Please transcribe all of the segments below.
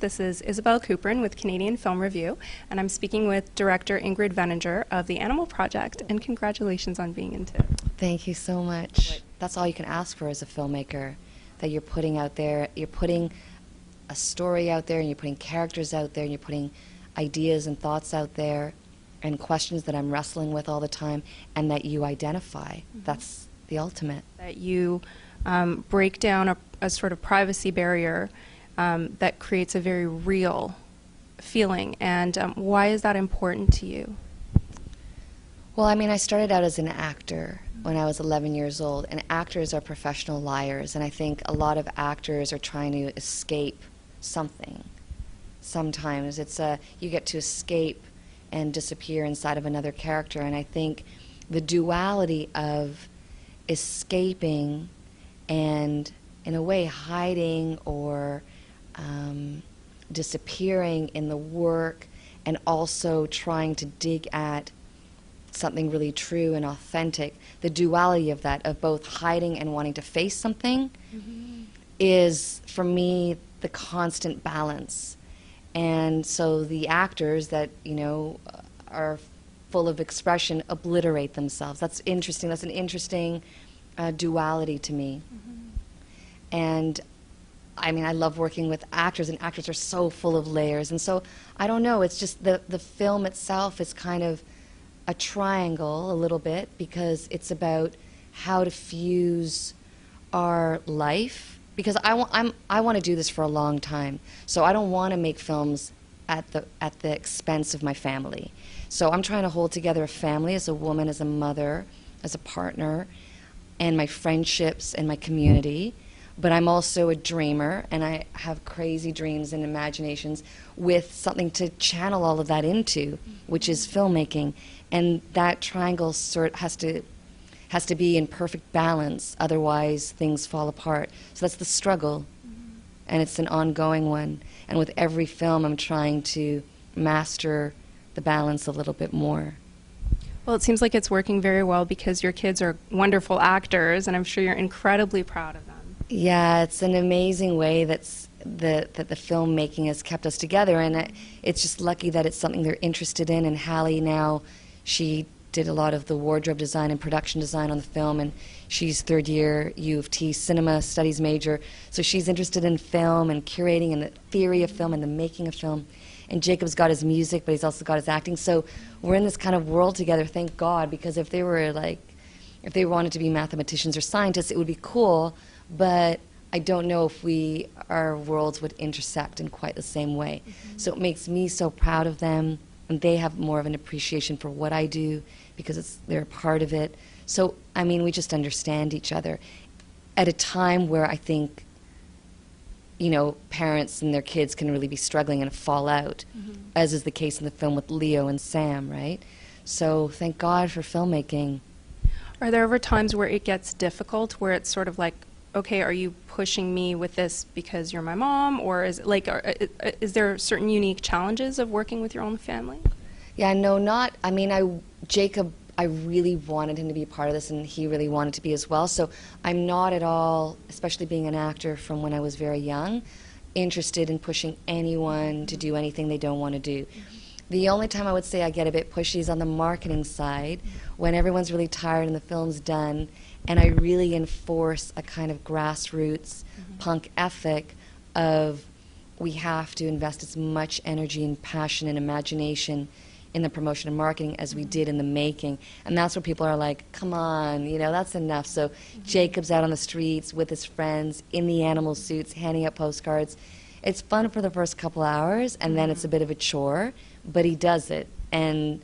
This is Isabel Cooperin with Canadian Film Review, and I'm speaking with director Ingrid Veninger of The Animal Project, and congratulations on being in TIFF. Thank you so much. That's all you can ask for as a filmmaker, that you're putting out there, you're putting a story out there, and you're putting characters out there, and you're putting ideas and thoughts out there, and questions that I'm wrestling with all the time, and that you identify. That's the ultimate. That you break down a sort of privacy barrier that creates a very real feeling. And why is that important to you? Well, I mean, I started out as an actor when I was 11 years old, and actors are professional liars, and I think a lot of actors are trying to escape something. Sometimes it's you get to escape and disappear inside of another character, and I think the duality of escaping and, in a way, hiding or disappearing in the work, and also trying to dig at something really true and authentic, the duality of that, of both hiding and wanting to face something, is, for me, the constant balance. And so the actors that, you know, are full of expression obliterate themselves. That's interesting. That's an interesting duality to me. And I mean, I love working with actors, and actors are so full of layers. And so, I don't know, it's just the film itself is kind of a triangle a little bit, because it's about how to fuse our life. Because I want to do this for a long time. So I don't want to make films at the expense of my family. So I'm trying to hold together a family as a woman, as a mother, as a partner, and my friendships and my community. But I'm also a dreamer, and I have crazy dreams and imaginations with something to channel all of that into, which is filmmaking. And that triangle has to be in perfect balance, otherwise things fall apart. So that's the struggle, and it's an ongoing one. And with every film, I'm trying to master the balance a little bit more. Well, it seems like it's working very well, because your kids are wonderful actors, and I'm sure you're incredibly proud of them. Yeah, it's an amazing way that the filmmaking has kept us together, and it's just lucky that it's something they're interested in. And Hallie now, she did a lot of the wardrobe design and production design on the film, and she's third year U of T cinema studies major, so she's interested in film and curating and the theory of film and the making of film. And Jacob's got his music, but he's also got his acting, so we're in this kind of world together, thank God, because if they wanted to be mathematicians or scientists, it would be cool, but I don't know if our worlds would intersect in quite the same way. So it makes me so proud of them, and they have more of an appreciation for what I do, because they're a part of it. So, I mean, we just understand each other at a time where I think, you know, parents and their kids can really be struggling and fall out, as is the case in the film with Leo and Sam, right? So thank God for filmmaking. Are there ever times where it gets difficult, where it's sort of like, okay, are you pushing me with this because you're my mom, or is there certain unique challenges of working with your own family? Yeah, no, Jacob, I really wanted him to be a part of this, and he really wanted to be as well. So I'm not at all, especially being an actor from when I was very young, interested in pushing anyone to do anything they don't want to do. The only time I would say I get a bit pushy is on the marketing side, when everyone's really tired and the film's done, and I really enforce a kind of grassroots punk ethic of, we have to invest as much energy and passion and imagination in the promotion and marketing as we did in the making. And that's where people are like, come on, you know, that's enough. So Jacob's out on the streets with his friends in the animal suits, handing out postcards. It's fun for the first couple hours, and then it's a bit of a chore, but he does it. And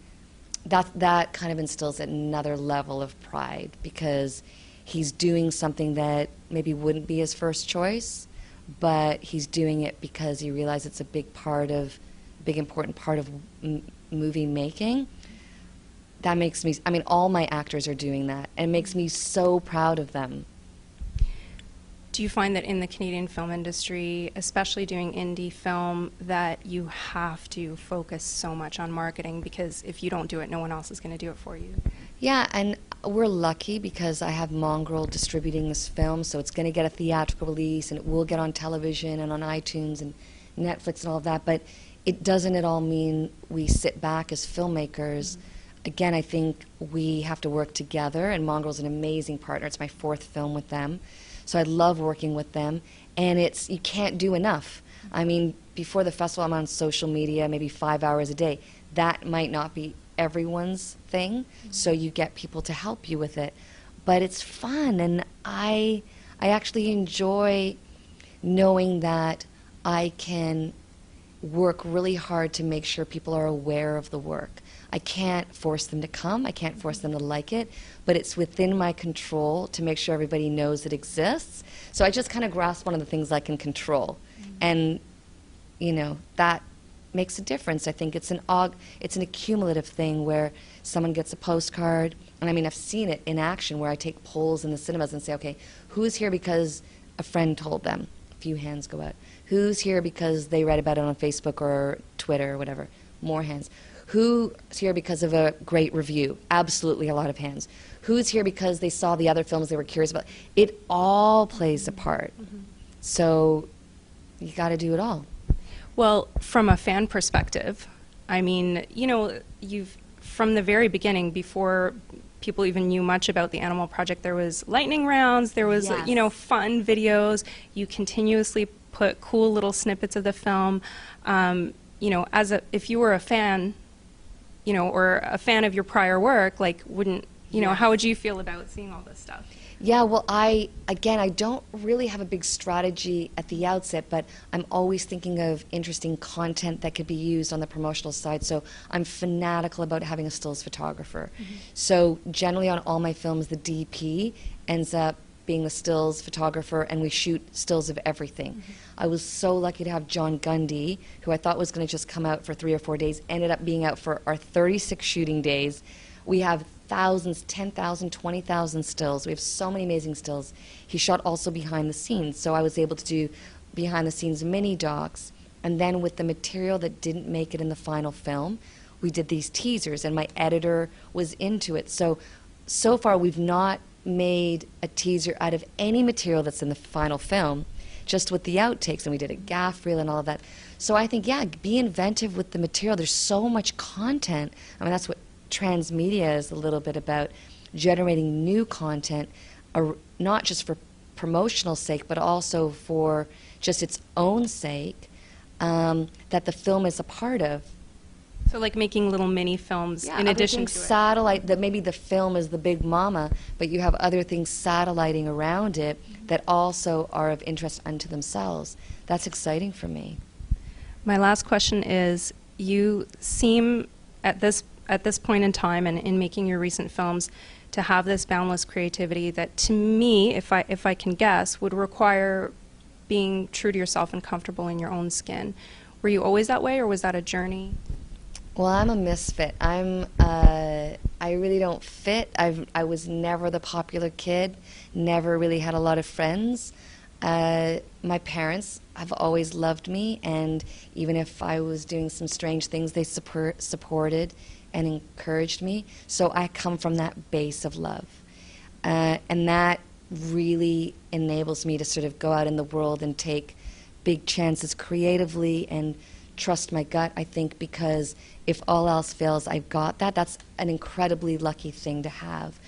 that kind of instills another level of pride, because he's doing something that maybe wouldn't be his first choice, but he's doing it because he realizes it's a big important part of movie making. That makes me, I mean, all my actors are doing that, and it makes me so proud of them. Do you find that in the Canadian film industry, especially doing indie film, that you have to focus so much on marketing, because if you don't do it, no one else is going to do it for you? Yeah, and we're lucky because I have Mongrel distributing this film, so it's going to get a theatrical release, and it will get on television and on iTunes and Netflix and all of that, but it doesn't at all mean we sit back as filmmakers. Again, I think we have to work together, and Mongrel's an amazing partner. It's my 4th film with them, so I love working with them, and you can't do enough. I mean, before the festival, I'm on social media maybe 5 hours a day. That might not be everyone's thing, so you get people to help you with it. But it's fun, and I actually enjoy knowing that I can work really hard to make sure people are aware of the work. I can't force them to come, I can't force them to like it, but it's within my control to make sure everybody knows it exists. So I just kind of grasp one of the things I can control. And, you know, that makes a difference. I think it's an accumulative thing where someone gets a postcard, and I mean, I've seen it in action where I take polls in the cinemas and say, okay, who's here because a friend told them? A few hands go out. Who's here because they read about it on Facebook or Twitter or whatever? More hands. Who's here because of a great review? Absolutely a lot of hands. Who's here because they saw the other films they were curious about? It all plays a part. So you got to do it all. Well, from a fan perspective, I mean, you know, from the very beginning, before people even knew much about the Animal Project, there was lightning rounds, there was, Yes. you know, fun videos. You continuously put cool little snippets of the film. You know, if you were a fan, you know, or a fan of your prior work, like, how would you feel about seeing all this stuff? Yeah, well, I don't really have a big strategy at the outset, but I'm always thinking of interesting content that could be used on the promotional side. So I'm fanatical about having a stills photographer. So generally on all my films, the DP ends up being the stills photographer, and we shoot stills of everything. I was so lucky to have John Gundy, who I thought was going to just come out for 3 or 4 days, ended up being out for our 36 shooting days. We have thousands, 10,000, 20,000 stills. We have so many amazing stills. He shot also behind the scenes, so I was able to do behind the scenes mini docs. And then with the material that didn't make it in the final film, we did these teasers, and my editor was into it. So far we've not made a teaser out of any material that's in the final film, just with the outtakes, and we did a gaff reel and all of that. So I think, yeah, be inventive with the material. There's so much content. I mean, that's what transmedia is a little bit about, generating new content, not just for promotional sake, but also for just its own sake, that the film is a part of. So like making little mini films in addition to satellite, that maybe the film is the big mama, but you have other things satelliting around it that also are of interest unto themselves. That's exciting for me. My last question is, you seem at this point in time and in making your recent films to have this boundless creativity that, to me, if I can guess, would require being true to yourself and comfortable in your own skin. Were you always that way, or was that a journey? Well, I'm a misfit. I really don't fit. I was never the popular kid, never really had a lot of friends. My parents have always loved me, and even if I was doing some strange things, they supported and encouraged me. So I come from that base of love. And that really enables me to sort of go out in the world and take big chances creatively and trust my gut, I think, because if all else fails, I've got that. That's an incredibly lucky thing to have.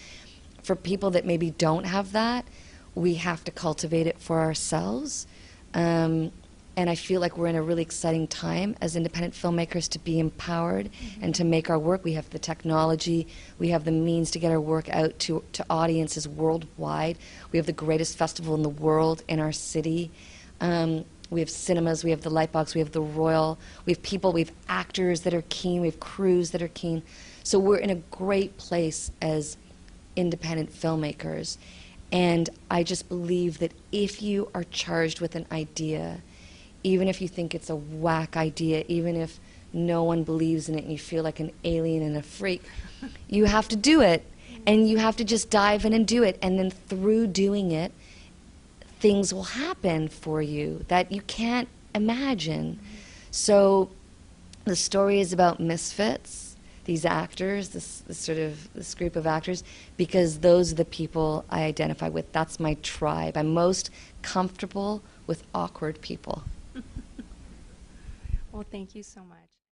For people that maybe don't have that, we have to cultivate it for ourselves. And I feel like we're in a really exciting time as independent filmmakers to be empowered and to make our work. We have the technology, we have the means to get our work out to audiences worldwide. We have the greatest festival in the world in our city. We have cinemas, we have the Lightbox, we have the Royal, we have people, we have actors that are keen, we have crews that are keen. So we're in a great place as independent filmmakers. And I just believe that if you are charged with an idea, even if you think it's a whack idea, even if no one believes in it and you feel like an alien and a freak, you have to do it. And you have to just dive in and do it. And then through doing it, things will happen for you that you can't imagine. So the story is about misfits, these actors, this group of actors, because those are the people I identify with. That's my tribe. I'm most comfortable with awkward people. Well, thank you so much.